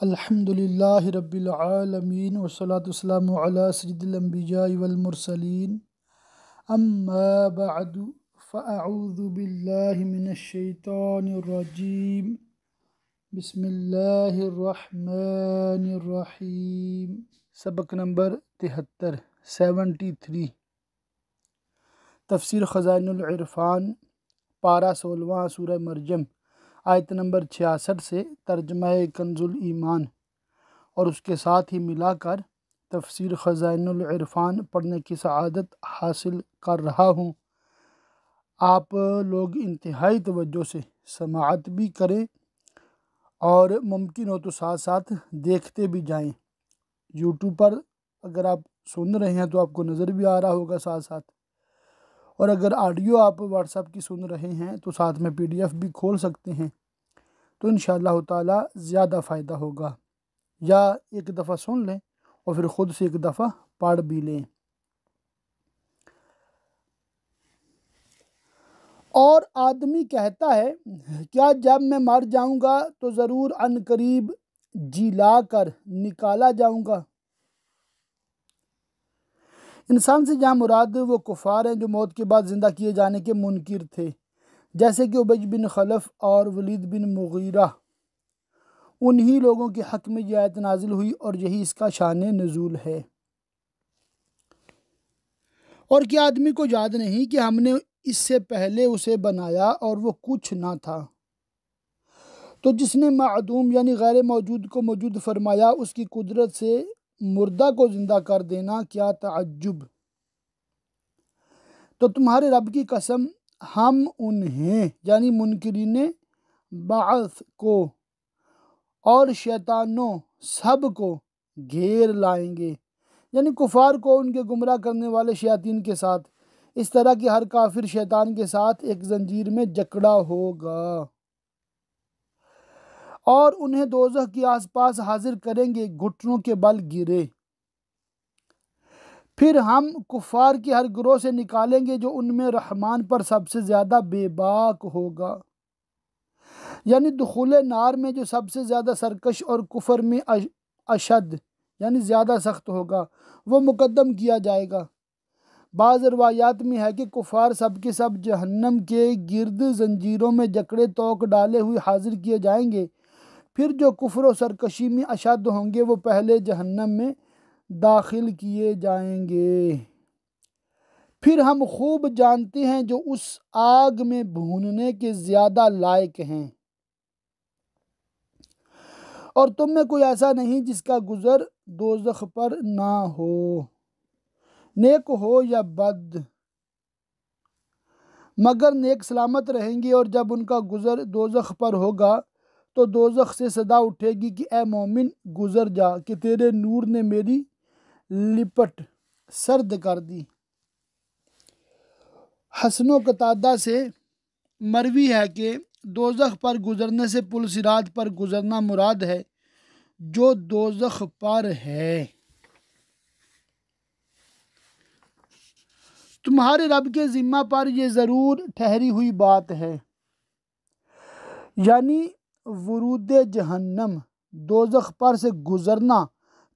الحمدللہ رب العالمین والصلاة والسلام علی سید الانبیاء والمرسلین اما بعد فاعوذ باللہ من الشیطان الرجیم بسم اللہ الرحمن الرحیم۔ سبق نمبر 73 تفسیر خزائن العرفان، پارہ 16 سورہ مریم، آیت نمبر 66 سے ترجمہ کنز الایمان اور اس کے ساتھ ہی ملا کر تفسیر خزائن العرفان پڑھنے کی سعادت حاصل کر رہا ہوں۔ آپ لوگ انتہائی توجہ سے سماعت بھی کریں اور ممکن ہو تو ساتھ ساتھ دیکھتے بھی جائیں۔ یوٹیوب پر اگر آپ سن رہے ہیں تو آپ کو نظر بھی آ رہا ہوگا ساتھ ساتھ، اور اگر آڈیو آپ واٹس ایپ کی سن رہے ہیں تو ساتھ میں PDF بھی کھول سکتے ہیں، تو انشاءاللہ تعالی زیادہ فائدہ ہوگا۔ یا ایک دفعہ سن لیں اور پھر خود سے ایک دفعہ پڑھ بھی لیں۔ اور آدمی کہتا ہے، کیا جب میں مر جاؤں گا تو ضرور عنقریب جلا کر نکالا جاؤں گا؟ انسان سے جہاں مراد وہ کفار ہیں جو موت کے بعد زندہ کیے جانے کے منکر تھے، جیسے کہ ابی بن خلف اور ولید بن مغیرہ۔ انہی لوگوں کے حق میں یہ آیت نازل ہوئی اور یہی اس کا شان نزول ہے۔ اور کیا آدمی کو یاد نہیں کہ ہم نے اس سے پہلے اسے بنایا اور وہ کچھ نہ تھا؟ تو جس نے معدوم یعنی غیر موجود کو موجود فرمایا، اس کی قدرت سے مردہ کو زندہ کر دینا کیا تعجب! تو تمہارے رب کی قسم، ہم انہیں یعنی منکرین بعث کو اور شیطانوں سب کو گھیر لائیں گے، یعنی کفار کو ان کے گمراہ کرنے والے شیاطین کے ساتھ، اس طرح کہ ہر کافر شیطان کے ساتھ ایک زنجیر میں جکڑا ہوگا، اور انہیں دوزخ کے آس پاس حاضر کریں گے گھٹنوں کے بل گرے۔ پھر ہم کفار کی ہر گروہ سے نکالیں گے جو ان میں رحمان پر سب سے زیادہ بے باک ہوگا، یعنی دخول نار میں جو سب سے زیادہ سرکش اور کفر میں اشد یعنی زیادہ سخت ہوگا، وہ مقدم کیا جائے گا۔ بعض روایات میں ہے کہ کفار سب کے سب جہنم کے گرد زنجیروں میں جکڑے توق ڈالے ہوئے حاضر کیے جائیں گے۔ پھر جو کفر و سرکشی میں اشد ہوں گے وہ پہلے جہنم میں داخل کیے جائیں گے۔ پھر ہم خوب جانتے ہیں جو اس آگ میں بھوننے کے زیادہ لائق ہیں۔ اور تم میں کوئی ایسا نہیں جس کا گزر دوزخ پر نہ ہو، نیک ہو یا بد، مگر نیک سلامت رہیں گے۔ اور جب ان کا گزر دوزخ پر ہوگا تو دوزخ سے صدا اٹھے گی کہ اے مومن گزر جا، کہ تیرے نور نے میری لپٹ سرد کر دی۔ حسن و قتادہ سے مروی ہے کہ دوزخ پر گزرنے سے پل صراط پر گزرنا مراد ہے جو دوزخ پر ہے۔ تمہارے رب کے ذمہ پر یہ ضرور ٹھہری ہوئی بات ہے، یعنی ورود جہنم، دوزخ پر سے گزرنا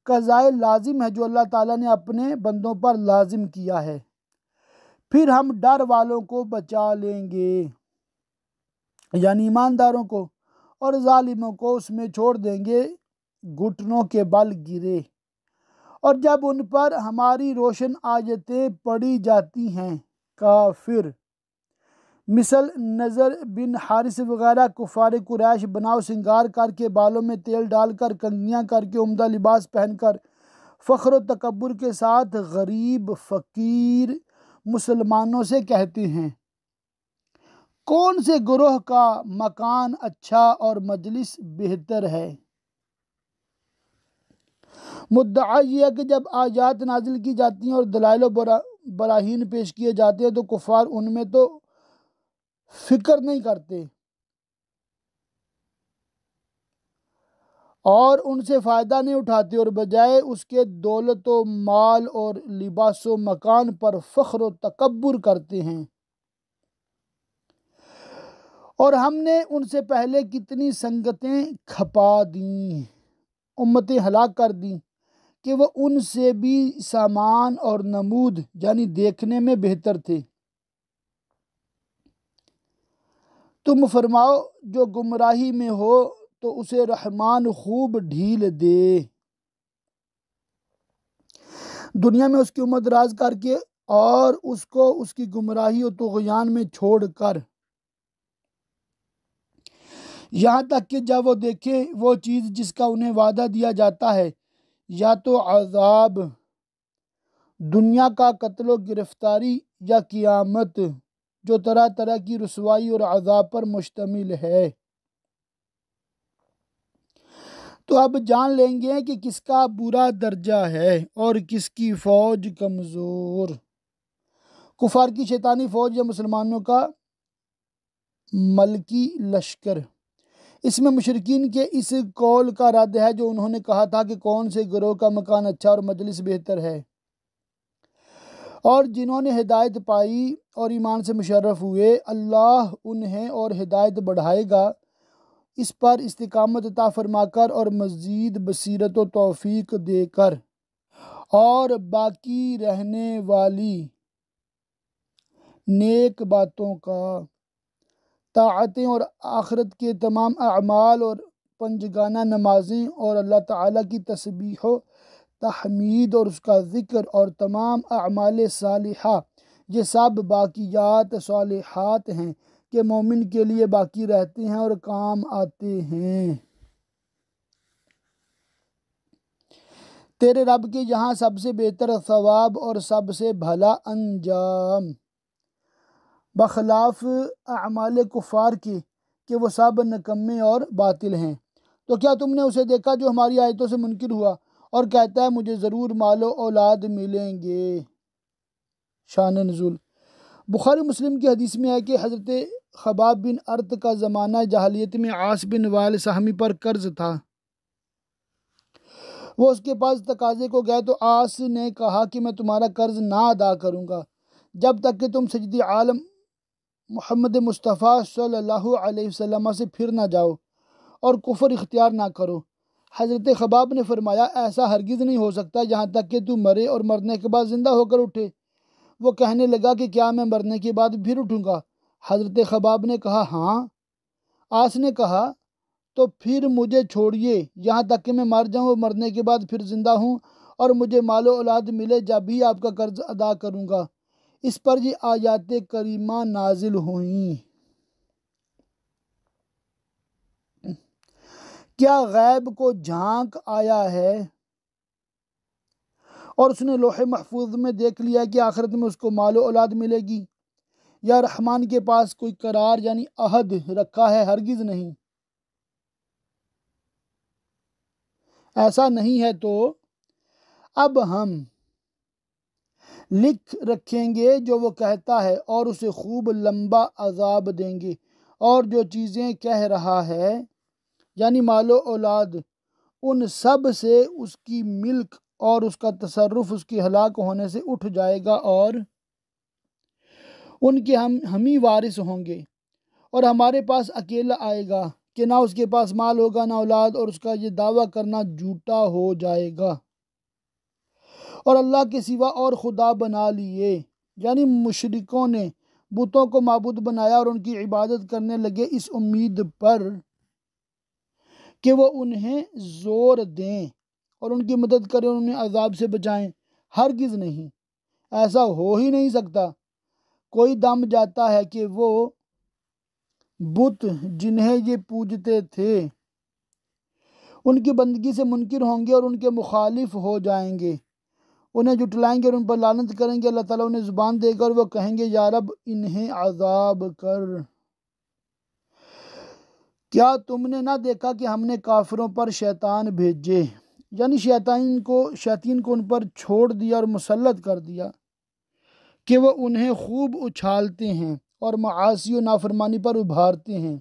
قضائے لازم ہے جو اللہ تعالیٰ نے اپنے بندوں پر لازم کیا ہے۔ پھر ہم ڈر والوں کو بچا لیں گے، یعنی ایمانداروں کو، اور ظالموں کو اس میں چھوڑ دیں گے گھٹنوں کے بل گرے۔ اور جب ان پر ہماری روشن آیتیں پڑھی جاتی ہیں، کافر مثل نضر بن حارث وغیرہ کفار قریش بناؤ سنگار کر کے، بالوں میں تیل ڈال کر، کنگھیاں کر کے، عمدہ لباس پہن کر، فخر و تکبر کے ساتھ غریب فقیر مسلمانوں سے کہتے ہیں، کون سے گروہ کا مکان اچھا اور مجلس بہتر ہے؟ مدعا یہ ہے کہ جب آیات نازل کی جاتی ہیں اور دلائل و براہین پیش کیے جاتے ہیں تو کفار ان میں تو فکر نہیں کرتے اور ان سے فائدہ نہیں اٹھاتے، اور بجائے اس کے دولت و مال اور لباس و مکان پر فخر و تکبر کرتے ہیں۔ اور ہم نے ان سے پہلے کتنی سنگتیں کھپا دیں، امتیں ہلاک کر دیں کہ وہ ان سے بھی سامان اور نمود یعنی دیکھنے میں بہتر تھے۔ تم فرماؤ جو گمراہی میں ہو تو اسے رحمان خوب ڈھیل دے، دنیا میں اس کی امت راز کر کے اور اس کو اس کی گمراہی و طغیان میں چھوڑ کر، یہاں تک کہ جب وہ دیکھیں وہ چیز جس کا انہیں وعدہ دیا جاتا ہے، یا تو عذاب دنیا کا قتل و گرفتاری یا قیامت جو طرح طرح کی رسوائی اور عذاب پر مشتمل ہے، تو اب جان لیں گے کہ کس کا برا درجہ ہے اور کس کی فوج کمزور۔ کفار کی شیطانی فوج یا مسلمانوں کا ملکی لشکر۔ اس میں مشرکین کے اس قول کا رد ہے جو انہوں نے کہا تھا کہ کون سے گروہ کا مکان اچھا اور مجلس بہتر ہے، اور جنہوں نے ہدایت پائی اور ایمان سے مشرف ہوئے، اللہ انہیں اور ہدایت بڑھائے گا اس پر استقامت عطا فرما کر اور مزید بصیرت و توفیق دے کر، اور باقی رہنے والی نیک باتوں کا، طاعتیں اور آخرت کے تمام اعمال اور پنجگانہ نمازیں اور اللہ تعالیٰ کی تسبیح و تحمید اور اس کا ذکر اور تمام اعمال صالحہ، یہ سب باقیات صالحات ہیں کہ مومن کے لیے باقی رہتے ہیں اور کام آتے ہیں۔ تیرے رب کے یہاں سب سے بہتر ثواب اور سب سے بھلا انجام، بخلاف اعمال کفار کے کہ وہ سب نکمے اور باطل ہیں۔ تو کیا تم نے اسے دیکھا جو ہماری آیتوں سے منکر ہوا اور کہتا ہے مجھے ضرور مال و اولاد ملیں گے؟ شان نزول۔ بخاری مسلم کی حدیث میں ہے کہ حضرت خباب بن ارت کا زمانہ جاہلیت میں عاص بن وائل سہمی پر قرض تھا۔ وہ اس کے پاس تقاضے کو گئے تو عاص نے کہا کہ میں تمہارا قرض نہ ادا کروں گا جب تک کہ تم سیدی عالم محمد مصطفیٰ صلی اللہ علیہ وسلم سے پھر نہ جاؤ اور کفر اختیار نہ کرو۔ حضرت خباب نے فرمایا ایسا ہرگز نہیں ہو سکتا یہاں تک کہ تو مرے اور مرنے کے بعد زندہ ہو کر اٹھے۔ وہ کہنے لگا کہ کیا میں مرنے کے بعد پھر اٹھوں گا؟ حضرت خباب نے کہا ہاں۔ عاص نے کہا تو پھر مجھے چھوڑیے یہاں تک کہ میں مر جاؤں اور مرنے کے بعد پھر زندہ ہوں اور مجھے مال و اولاد ملے، جب بھی آپ کا قرض ادا کروں گا۔ اس پر یہ آیات کریمہ نازل ہوئیں۔ کیا غیب کو جھانک آیا ہے اور اس نے لوح محفوظ میں دیکھ لیا کہ آخرت میں اس کو مال و اولاد ملے گی، یا رحمان کے پاس کوئی قرار یعنی عہد رکھا ہے؟ ہرگز نہیں۔ ایسا نہیں ہے تو اب ہم لکھ رکھیں گے جو وہ کہتا ہے اور اسے خوب لمبا عذاب دیں گے، اور جو چیزیں کہہ رہا ہے یعنی مال و اولاد، ان سب سے اس کی ملک اور اس کا تصرف اس کی ہلاک ہونے سے اٹھ جائے گا، اور ان کے ہم ہی وارث ہوں گے، اور ہمارے پاس اکیلا آئے گا کہ نہ اس کے پاس مال ہوگا نہ اولاد، اور اس کا یہ دعویٰ کرنا جھوٹا ہو جائے گا۔ اور اللہ کے سوا اور خدا بنا لیے، یعنی مشرکوں نے بتوں کو معبود بنایا اور ان کی عبادت کرنے لگے اس امید پر کہ وہ انہیں زور دیں اور ان کی مدد کریں اور انہیں عذاب سے بچائیں۔ ہرگز نہیں، ایسا ہو ہی نہیں سکتا۔ کوئی دم جاتا ہے کہ وہ بت جنہیں یہ پوجتے تھے ان کی بندگی سے منکر ہوں گے اور ان کے مخالف ہو جائیں گے، انہیں جھٹلائیں گے اور ان پر لعنت کریں گے۔ اللہ تعالیٰ انہیں زبان دے گا اور وہ کہیں گے یا رب انہیں عذاب کر۔ کیا تم نے نہ دیکھا کہ ہم نے کافروں پر شیطان بھیجے، یعنی شیاطین کو ان پر چھوڑ دیا اور مسلط کر دیا کہ وہ انہیں خوب اچھالتے ہیں اور معاصی و نافرمانی پر ابھارتے ہیں،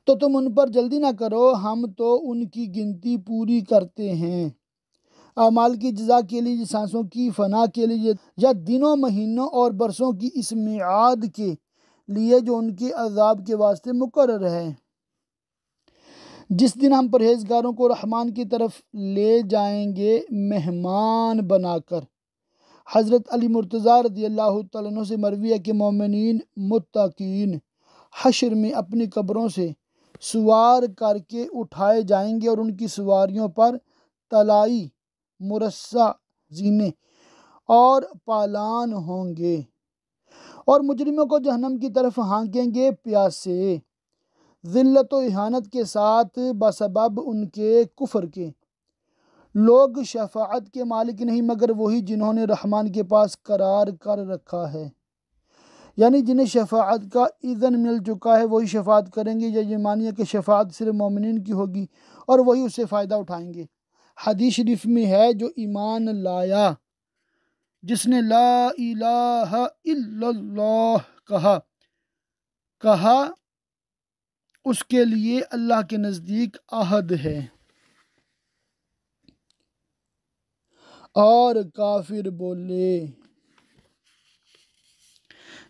تو تم ان پر جلدی نہ کرو، ہم تو ان کی گنتی پوری کرتے ہیں، اعمال کی جزا کے لیے، سانسوں کی فنا کے لیے، یا دنوں مہینوں اور برسوں کی اس میعاد کے لیے جو ان کے عذاب کے واسطے مقرر ہے۔ جس دن ہم پرہیزگاروں کو رحمان کی طرف لے جائیں گے مہمان بنا کر۔ حضرت علی مرتضیٰ رضی اللہ تعالیٰ عنہ سے مروی ہے کہ مومنین متقین حشر میں اپنی قبروں سے سوار کر کے اٹھائے جائیں گے اور ان کی سواریوں پر طلائی مرصع زینے اور پالان ہوں گے، اور مجرموں کو جہنم کی طرف ہانکیں گے پیاسے، ذلت و اہانت کے ساتھ بسبب ان کے کفر کے۔ لوگ شفاعت کے مالک نہیں مگر وہی جنہوں نے رحمان کے پاس قرار کر رکھا ہے، یعنی جنہیں شفاعت کا اذن مل چکا ہے وہی شفاعت کریں گے، یا یہ مانیے کہ شفاعت صرف مومنین کی ہوگی اور وہی اس سے فائدہ اٹھائیں گے۔ حدیث شریف میں ہے جو ایمان لایا، جس نے لا الہ الا اللہ کہا اس کے لیے اللہ کے نزدیک عہد ہے، اور کافر بولے،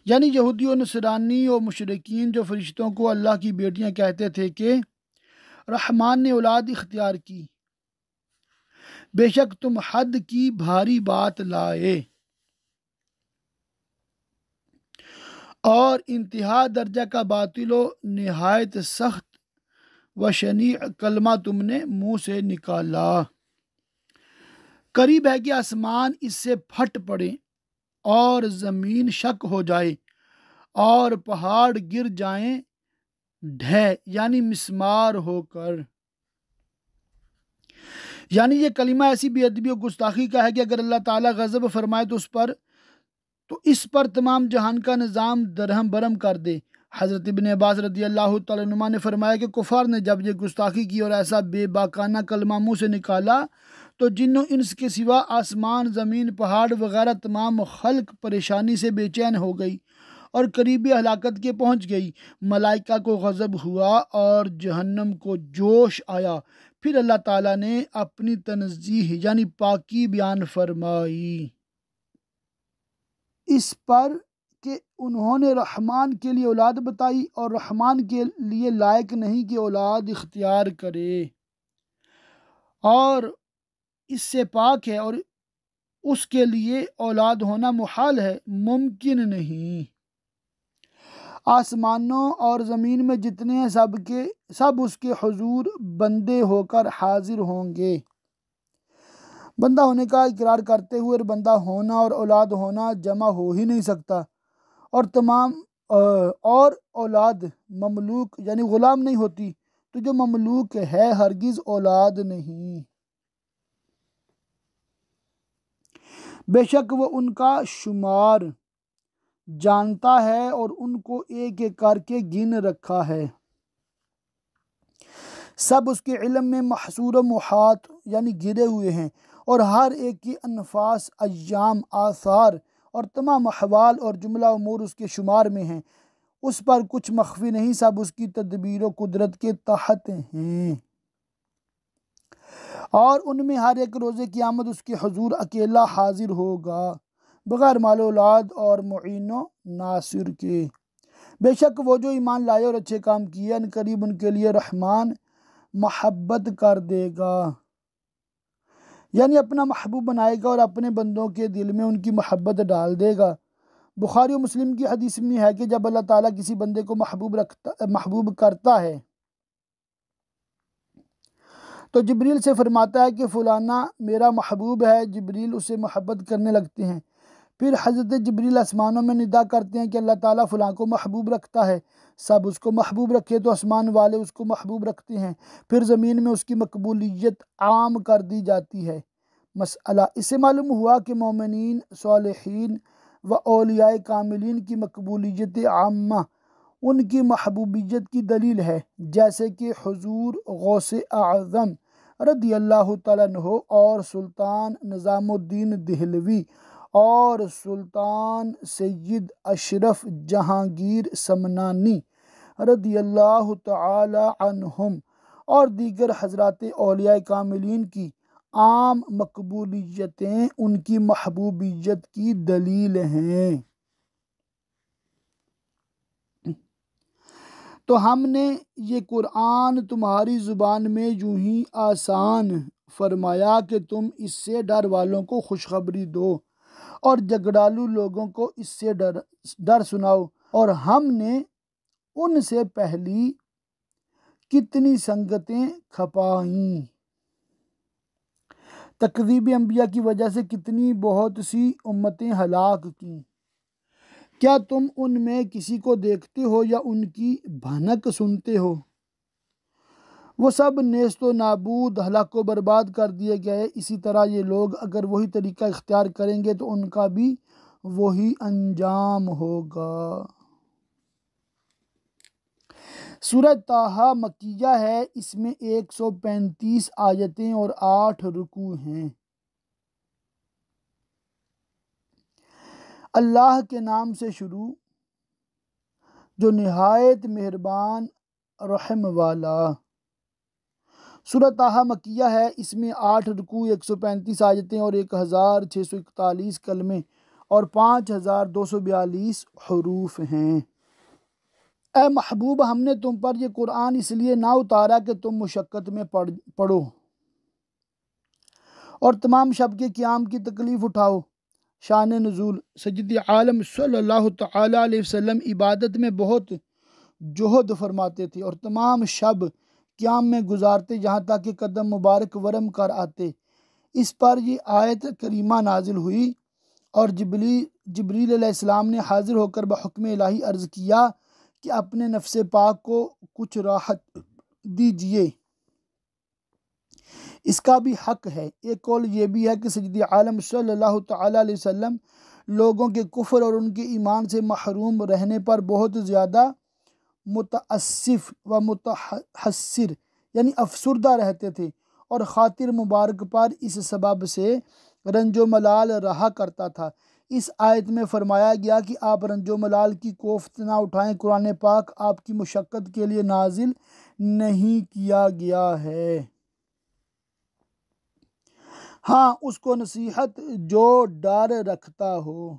یعنی یہودی و نصرانی و مشرکین جو فرشتوں کو اللہ کی بیٹیاں کہتے تھے کہ رحمان نے اولاد اختیار کی، بے شک تم حد کی بھاری بات لائے اور انتہا درجہ کا باطل و نہایت سخت و شنیع کلمہ تم نے منہ سے نکالا۔ قریب ہے کہ آسمان اس سے پھٹ پڑے اور زمین شک ہو جائے اور پہاڑ گر جائیں ڈھے، یعنی مسمار ہو کر۔ یعنی یہ کلمہ ایسی بے ادبی و گستاخی کا ہے کہ اگر اللہ تعالیٰ غضب فرمائے تو اس پر تمام جہان کا نظام درہم برہم کر دے۔ حضرت ابن عباس رضی اللہ تعالیٰ عنہ نے فرمایا کہ کفار نے جب یہ گستاخی کی اور ایسا بے باکانہ کلمہ منہ سے نکالا تو جن و انس کے سوا آسمان، زمین، پہاڑ وغیرہ تمام خلق پریشانی سے بے چین ہو گئی اور قریبی ہلاکت کے پہنچ گئی۔ ملائکہ کو غضب ہوا اور جہنم کو جوش آیا، پھر اللہ تعالیٰ نے اپنی تنزیہ یعنی پاکی بیان فرمائی اس پر کہ انہوں نے رحمان کے لیے اولاد بتائی اور رحمان کے لیے لائق نہیں کہ اولاد اختیار کرے، اور اس سے پاک ہے اور اس کے لیے اولاد ہونا محال ہے، ممکن نہیں۔ آسمانوں اور زمین میں جتنے ہیں سب اس کے حضور بندے ہو کر حاضر ہوں گے، بندہ ہونے کا اقرار کرتے ہوئے بندہ ہونا اور اولاد ہونا جمع ہو ہی نہیں سکتا، اور اولاد مملوک یعنی غلام نہیں ہوتی، تو جو مملوک ہے ہرگز اولاد نہیں۔ بے شک وہ ان کا شمار جانتا ہے اور ان کو ایک ایک کر کے گن رکھا ہے، سب اس کے علم میں محصور و محاط یعنی گھرے ہوئے ہیں، اور ہر ایک کی انفاس، ایام، آثار اور تمام احوال اور جملہ امور اس کے شمار میں ہیں، اس پر کچھ مخفی نہیں، سب اس کی تدبیر و قدرت کے تحت ہیں، اور ان میں ہر ایک روز قیامت اس کے حضور اکیلا حاضر ہوگا بغیر مال و اولاد اور معین و ناصر کے۔ بے شک وہ جو ایمان لائے اور اچھے کام کیے ان قریب ان کے لیے رحمان محبت کر دے گا، یعنی اپنا محبوب بنائے گا اور اپنے بندوں کے دل میں ان کی محبت ڈال دے گا۔ بخاری و مسلم کی حدیث میں ہے کہ جب اللہ تعالیٰ کسی بندے کو محبوب کرتا ہے تو جبریل سے فرماتا ہے کہ فلانا میرا محبوب ہے، جبریل اسے محبت کرنے لگتے ہیں، پھر حضرت جبریل آسمانوں میں ندا کرتے ہیں کہ اللہ تعالیٰ فلاں کو محبوب رکھتا ہے، سب اس کو محبوب رکھے تو آسمان والے اس کو محبوب رکھتے ہیں، پھر زمین میں اس کی مقبولیت عام کر دی جاتی ہے۔ مسئلہ اس سے معلوم ہوا کہ مومنین، صالحین و اولیاء کاملین کی مقبولیت عامہ ان کی محبوبیت کی دلیل ہے، جیسے کہ حضور غوث اعظم رضی اللہ تعالیٰ عنہ اور سلطان نظام الدین دہلوی اور سلطان سید اشرف جہانگیر سمنانی رضی اللہ تعالی عنہم اور دیگر حضرات اولیاء کاملین کی عام مقبولیتیں ان کی محبوبیت کی دلیل ہیں۔ تو ہم نے یہ قرآن تمہاری زبان میں یوں ہی آسان فرمایا کہ تم اس سے ڈر والوں کو خوشخبری دو اور جھگڑالو لوگوں کو اس سے ڈر سناؤ، اور ہم نے ان سے پہلی کتنی سنگتیں کھپائیں، تکذیب انبیاء کی وجہ سے کتنی بہت سی امتیں ہلاک کیں۔ کیا تم ان میں کسی کو دیکھتے ہو یا ان کی بھنک سنتے ہو؟ وہ سب نیست و نابود، ہلاک و برباد کر دیے گئے۔ اسی طرح یہ لوگ اگر وہی طریقہ اختیار کریں گے تو ان کا بھی وہی انجام ہوگا۔ سورہ طٰہٰ مکیہ ہے، اس میں 135 آیتیں اور 8 رکوع ہیں۔ اللہ کے نام سے شروع جو نہایت مہربان رحم والا۔ سورہ طٰہٰ مکیہ ہے، اس میں 8 رکوع، 135 آیتیں اور 1641 کلمے اور 5242 حروف ہیں۔ اے محبوب، ہم نے تم پر یہ قرآن اس لیے نہ اتارا کہ تم مشقت میں پڑو اور تمام شب کے قیام کی تکلیف اٹھاؤ۔ شان نزول: سید عالم صلی اللہ تعالیٰ علیہ وسلم عبادت میں بہت جہد فرماتے تھے اور تمام شب قیام میں گزارتے یہاں تک کہ قدم مبارک ورم کر آتے۔ اس پر یہ آیت کریمہ نازل ہوئی اور جبریل علیہ السلام نے حاضر ہو کر بحکم الہی عرض کیا کہ اپنے نفس پاک کو کچھ راحت دیجئے، اس کا بھی حق ہے۔ ایک قول یہ بھی ہے کہ سید عالم صلی اللہ تعالیٰ علیہ وسلم لوگوں کے کفر اور ان کے ایمان سے محروم رہنے پر بہت زیادہ متاسف و متحسر یعنی افسردہ رہتے تھے اور خاطر مبارک پر اس سبب سے رنج و ملال رہا کرتا تھا۔ اس آیت میں فرمایا گیا کہ آپ رنج و ملال کی کوفت نہ اٹھائیں، قرآن پاک آپ کی مشقت کے لیے نازل نہیں کیا گیا ہے۔ ہاں، اس کو نصیحت جو ڈر رکھتا ہو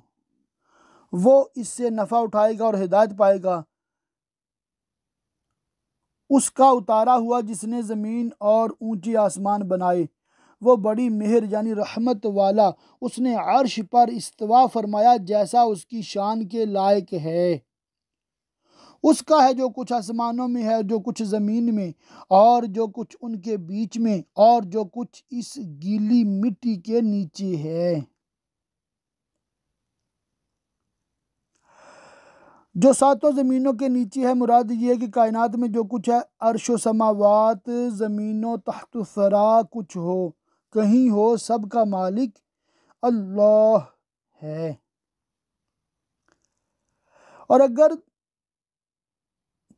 وہ اس سے نفع اٹھائے گا اور ہدایت پائے گا۔ اس کا اتارا ہوا جس نے زمین اور اونچے آسمان بنائے، وہ بڑی مہر یعنی رحمت والا، اس نے عرش پر استوا فرمایا جیسا اس کی شان کے لائق ہے۔ اس کا ہے جو کچھ آسمانوں میں ہے، جو کچھ زمین میں، اور جو کچھ ان کے بیچ میں، اور جو کچھ اس گیلی مٹی کے نیچے ہے۔ جو ساتوں زمینوں کے نیچے ہے، مراد یہ ہے کہ کائنات میں جو کچھ ہے، عرش و سماوات، زمین و تحت الثری کچھ ہو کہیں ہو، سب کا مالک اللہ ہے۔ اور اگر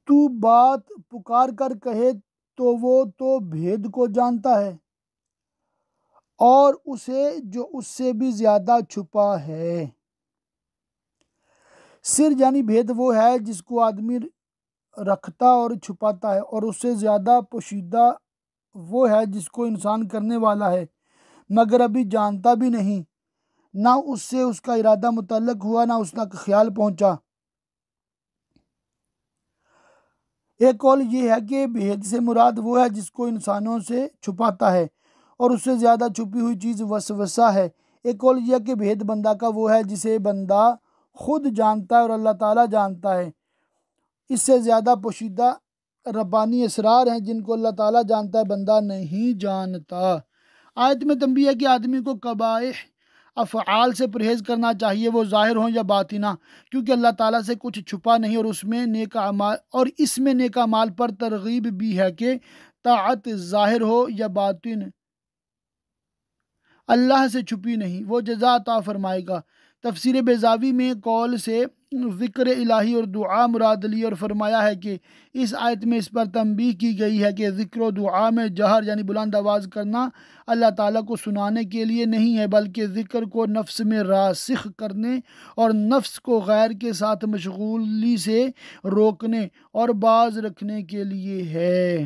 تو بات پکار کر کہے تو وہ تو بھید کو جانتا ہے اور اسے جو اس سے بھی زیادہ چھپا ہے۔ سر یعنی بھید وہ ہے جس کو آدمی رکھتا اور چھپاتا ہے، اور اس سے زیادہ پوشیدہ وہ ہے جس کو انسان کرنے والا ہے مگر ابھی جانتا بھی نہیں، نہ اس سے اس کا ارادہ متعلق ہوا، نہ اس تک خیال پہنچا۔ ایک قول یہ ہے کہ بھید سے مراد وہ ہے جس کو انسانوں سے چھپاتا ہے اور اس سے زیادہ چھپی ہوئی چیز وسوسہ ہے۔ ایک قول یہ ہے کہ بھید بندہ کا وہ ہے جسے بندہ خود جانتا ہے اور اللہ تعالیٰ جانتا ہے۔ اس سے زیادہ پوشیدہ ربانی اسرار ہیں جن کو اللہ تعالیٰ جانتا ہے، بندہ نہیں جانتا۔ آیت میں تنبیہ ہے کہ آدمی کو قبائح افعال سے پرہیز کرنا چاہیے، وہ ظاہر ہوں یا باطنہ، کیونکہ اللہ تعالیٰ سے کچھ چھپا نہیں، اور اس میں نیک اعمال پر ترغیب بھی ہے کہ طاعت ظاہر ہو یا باطن اللہ سے چھپی نہیں، وہ جزا عطا فرمائے گا۔ تفسیر بیضاوی میں قول سے ذکر الہی اور دعا مراد لی اور فرمایا ہے کہ اس آیت میں اس پر تنبیہ کی گئی ہے کہ ذکر و دعا میں جہر یعنی بلند آواز کرنا اللہ تعالیٰ کو سنانے کے لیے نہیں ہے، بلکہ ذکر کو نفس میں راسخ کرنے اور نفس کو غیر کے ساتھ مشغولی سے روکنے اور باز رکھنے کے لیے ہے۔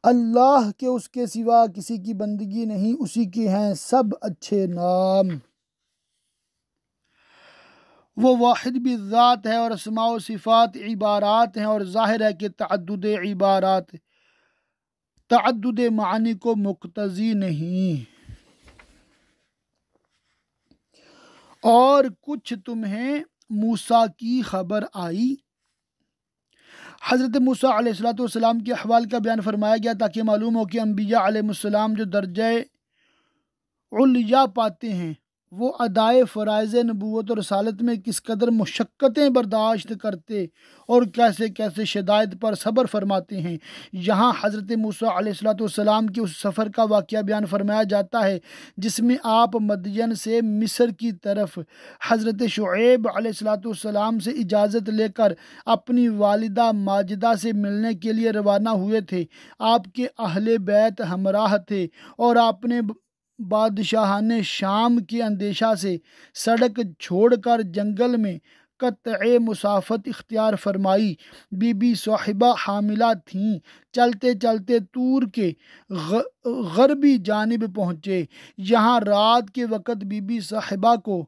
اللہ کے اس کے سوا کسی کی بندگی نہیں، اسی کے ہیں سب اچھے نام۔ وہ واحد بھی ذات ہے اور اسماء و صفات عبارات ہیں، اور ظاہر ہے کہ تعدد عبارات تعدد معنی کو مقتضی نہیں۔ اور کچھ تمہیں موسیٰ کی خبر آئی؟ حضرت موسیٰ علیہ السلام کے احوال کا بیان فرمایا گیا تاکہ معلوم ہو کہ انبیاء علیہ السلام جو درجہ علیا پاتے ہیں وہ ادائے فرائض نبوت اور رسالت میں کس قدر مشقتیں برداشت کرتے اور کیسے کیسے شدائد پر صبر فرماتے ہیں۔ یہاں حضرت موسیٰ علیہ السلام کے اس سفر کا واقعہ بیان فرمایا جاتا ہے جس میں آپ مدین سے مصر کی طرف حضرت شعیب علیہ السلام سے اجازت لے کر اپنی والدہ ماجدہ سے ملنے کے لیے روانہ ہوئے تھے۔ آپ کے اہل بیت ہمراہ تھے اور آپ نے بادشاہان شام کے اندیشہ سے سڑک چھوڑ کر جنگل میں قطع مسافت اختیار فرمائی۔ بی بی صاحبہ حاملہ تھیں۔ چلتے چلتے طور کے غربی جانب پہنچے۔ یہاں رات کے وقت بی بی صاحبہ کو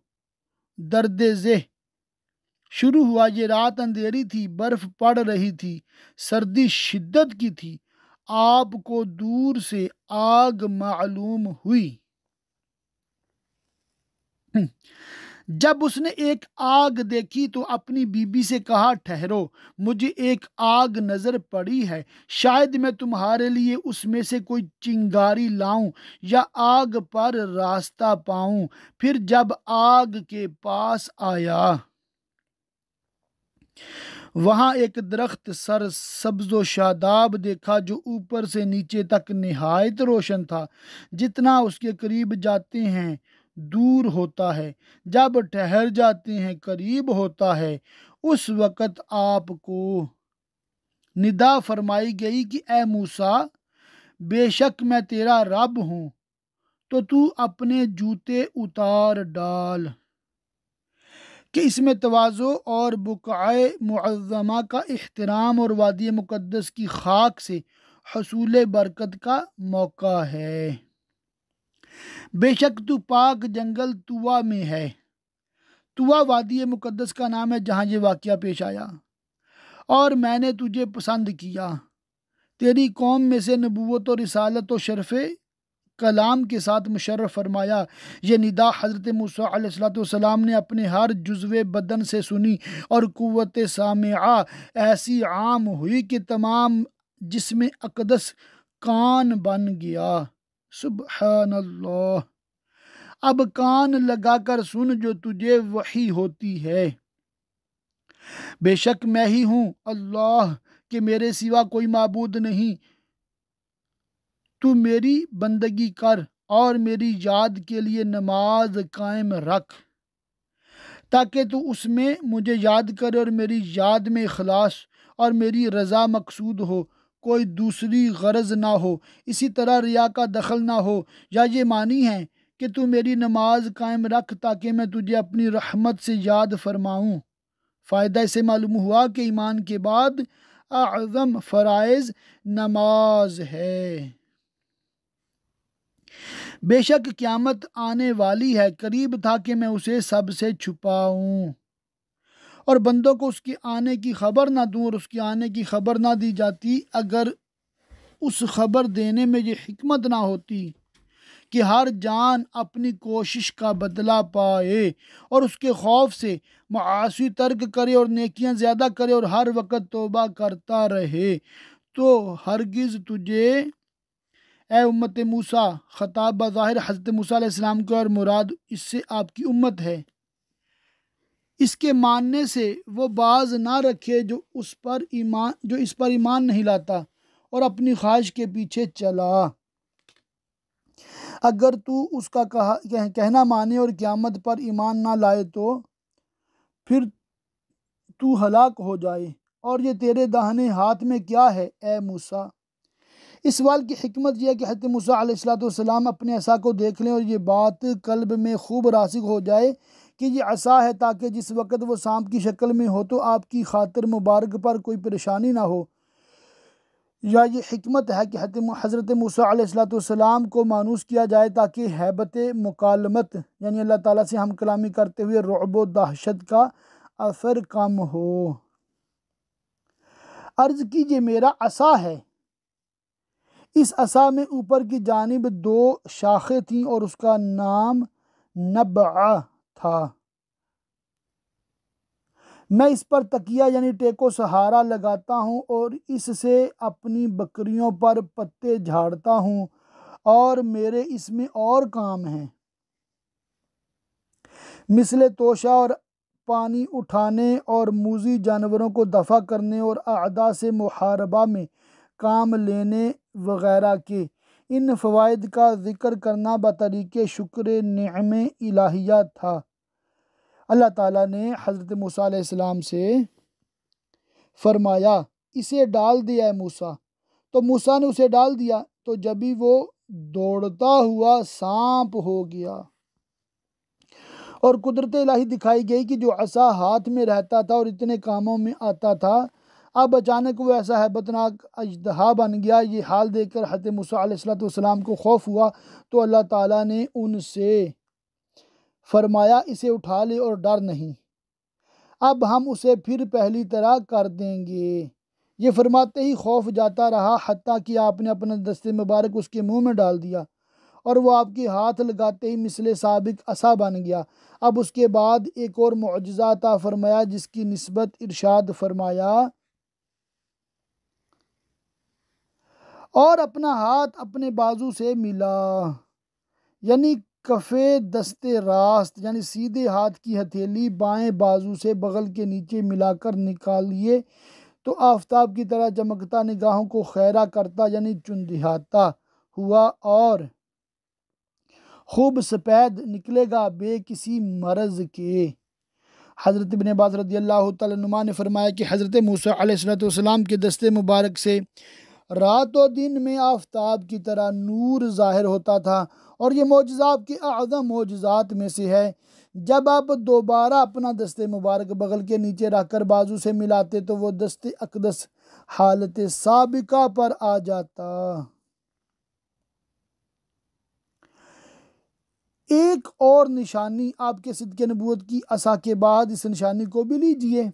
درد ذہ شروع ہوا۔ یہ رات اندھیری تھی، برف پڑ رہی تھی، سردی شدت کی تھی۔ آپ کو دور سے آگ معلوم ہوئی۔ جب اس نے ایک آگ دیکھی تو اپنی بیوی سے کہا، ٹھہرو، مجھے ایک آگ نظر پڑی ہے، شاید میں تمہارے لیے اس میں سے کوئی چنگاری لاؤں یا آگ پر راستہ پاؤں۔ پھر جب آگ کے پاس آیا، وہاں ایک درخت سر سبز و شاداب دیکھا جو اوپر سے نیچے تک نہایت روشن تھا۔ جتنا اس کے قریب جاتے ہیں دور ہوتا ہے، جب ٹھہر جاتے ہیں قریب ہوتا ہے۔ اس وقت آپ کو ندا فرمائی گئی کہ اے موسیٰ، بے شک میں تیرا رب ہوں، تو اپنے جوتے اتار ڈال۔ کہ اس میں تواضع اور بقعہ معظمہ کا احترام اور وادی مقدس کی خاک سے حصول برکت کا موقع ہے۔ بے شک تو پاک جنگل طوا میں ہے۔ طوا وادی مقدس کا نام ہے جہاں یہ واقعہ پیش آیا۔ اور میں نے تجھے پسند کیا، تیری قوم میں سے نبوت و رسالت و شرف کلام کے ساتھ مشرف فرمایا۔ یہ ندا حضرت موسیٰ علیہ السلام نے اپنے ہر جزو بدن سے سنی اور قوت سامعہ ایسی عام ہوئی کہ تمام جسم اقدس کان بن گیا۔ سبحان اللہ۔ اب کان لگا کر سن جو تجھے وحی ہوتی ہے۔ بے شک میں ہی ہوں اللہ، کہ میرے سوا کوئی معبود نہیں۔ تو میری بندگی کر اور میری یاد کے لیے نماز قائم رکھ، تاکہ تو اس میں مجھے یاد کرے اور میری یاد میں اخلاص اور میری رضا مقصود ہو، کوئی دوسری غرض نہ ہو، اسی طرح ریا کا دخل نہ ہو۔ یا یہ معنی ہے کہ تو میری نماز قائم رکھ تاکہ میں تجھے اپنی رحمت سے یاد فرماؤں۔ فائدہ اسے معلوم ہوا کہ ایمان کے بعد اعظم فرائض نماز ہے۔ بے شک قیامت آنے والی ہے، قریب تھا کہ میں اسے سب سے چھپاؤں اور بندوں کو اس کے آنے کی خبر نہ دوں، اور اس کے آنے کی خبر نہ دی جاتی اگر اس خبر دینے میں یہ حکمت نہ ہوتی کہ ہر جان اپنی کوشش کا بدلہ پائے اور اس کے خوف سے معاصی ترک کرے اور نیکیاں زیادہ کرے اور ہر وقت توبہ کرتا رہے، تو ہرگز تجھے اے امت موسیٰ، خطاب بظاہر حضرت موسیٰ علیہ السلام کو اور مراد اس سے آپ کی امت ہے، اس کے ماننے سے وہ باز نہ رکھے جو اس پر ایمان نہیں لاتا اور اپنی خواہش کے پیچھے چلا۔ اگر تو اس کا کہنا مانے اور قیامت پر ایمان نہ لائے تو پھر تو ہلاک ہو جائے۔ اور یہ تیرے داہنے ہاتھ میں کیا ہے اے موسیٰ؟ اس سوال کی حکمت یہ ہے کہ حضرت موسیٰ علیہ السلام اپنے عصا کو دیکھ لیں اور یہ بات قلب میں خوب راسخ ہو جائے کہ یہ عصا ہے، تاکہ جس وقت وہ سانپ کی شکل میں ہو تو آپ کی خاطر مبارک پر کوئی پریشانی نہ ہو۔ یا یہ حکمت ہے کہ حضرت موسیٰ علیہ السلام کو مانوس کیا جائے تاکہ ہیبت مکالمت یعنی اللہ تعالیٰ سے ہم کلامی کرتے ہوئے رعب و دہشت کا اثر کم ہو۔ عرض کیجئے میرا عصا ہے، اس عصا میں اوپر کی جانب 2 شاخیں تھیں اور اس کا نام نبع تھا۔ میں اس پر تکیہ یعنی ٹیک و سہارا لگاتا ہوں اور اس سے اپنی بکریوں پر پتے جھاڑتا ہوں، اور میرے اس میں اور کام ہیں، مثل توشہ اور پانی اٹھانے اور موذی جانوروں کو دفع کرنے اور اعداء سے محاربہ میں کام لینے وغیرہ کے۔ ان فوائد کا ذکر کرنا بطریق شکر نعم الہیہ تھا۔ اللہ تعالیٰ نے حضرت موسیٰ علیہ السلام سے فرمایا اسے ڈال دیا ہے موسیٰ، تو موسیٰ نے اسے ڈال دیا، تو جبھی وہ دوڑتا ہوا سانپ ہو گیا، اور قدرت الہی دکھائی گئی کہ جو عصا ہاتھ میں رہتا تھا اور اتنے کاموں میں آتا تھا، اب اچانک وہ ایسا ہیبتناک اژدہا بن گیا۔ یہ حال دیکھ کر حضرت موسیٰ علیہ السلام کو خوف ہوا، تو اللہ تعالیٰ نے ان سے فرمایا اسے اٹھا لے اور ڈر نہیں، اب ہم اسے پھر پہلی طرح کر دیں گے۔ یہ فرماتے ہی خوف جاتا رہا، حتیٰ کہ آپ نے اپنا دست مبارک اس کے منہ میں ڈال دیا، اور وہ آپ کے ہاتھ لگاتے ہی مثل سابق عصا بن گیا۔ اب اس کے بعد ایک اور معجزہ عطا فرمایا، جس کی نسبت ارشاد فرمایا اور اپنا ہاتھ اپنے بازو سے ملا، یعنی کف دست راست یعنی سیدھے ہاتھ کی ہتھیلی بائیں بازو سے بغل کے نیچے ملا کر نکالیے تو آفتاب کی طرح چمکتا، نگاہوں کو خیرہ کرتا یعنی چندھیاتا ہوا اور خوب سپید نکلے گا بے کسی مرض کے۔ حضرت ابن عباس رضی اللہ تعالیٰ عنہما نے فرمایا کہ حضرت موسیٰ علیہ السلام کے دست مبارک سے رات و دن میں آفتاب کی طرح نور ظاہر ہوتا تھا، اور یہ معجزہ آپ کے اعظم معجزات میں سے ہے۔ جب آپ دوبارہ اپنا دست مبارک بغل کے نیچے رکھ کر بازو سے ملاتے تو وہ دست اقدس حالت سابقہ پر آ جاتا۔ ایک اور نشانی آپ کے صدق نبوت کی عصا کے بعد اس نشانی کو بھی لیجئے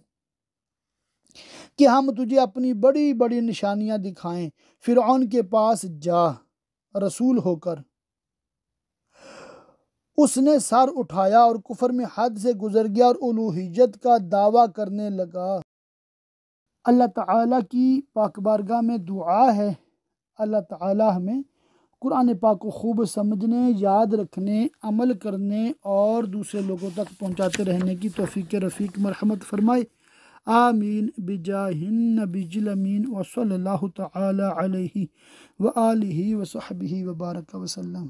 کہ ہم تجھے اپنی بڑی بڑی نشانیاں دکھائیں۔ فرعون کے پاس جا رسول ہو کر، اس نے سر اٹھایا اور کفر میں حد سے گزر گیا اور الوہیت کا دعویٰ کرنے لگا۔ اللہ تعالیٰ کی پاک بارگاہ میں دعا ہے اللہ تعالیٰ ہمیں قرآن پاک کو خوب سمجھنے، یاد رکھنے، عمل کرنے اور دوسرے لوگوں تک پہنچاتے رہنے کی توفیق رفیق مرحمت فرمائے، آمین بجاہ النبی الامین وصلی اللہ تعالی علیہ وآلہ وصحبہ وبارک وسلم۔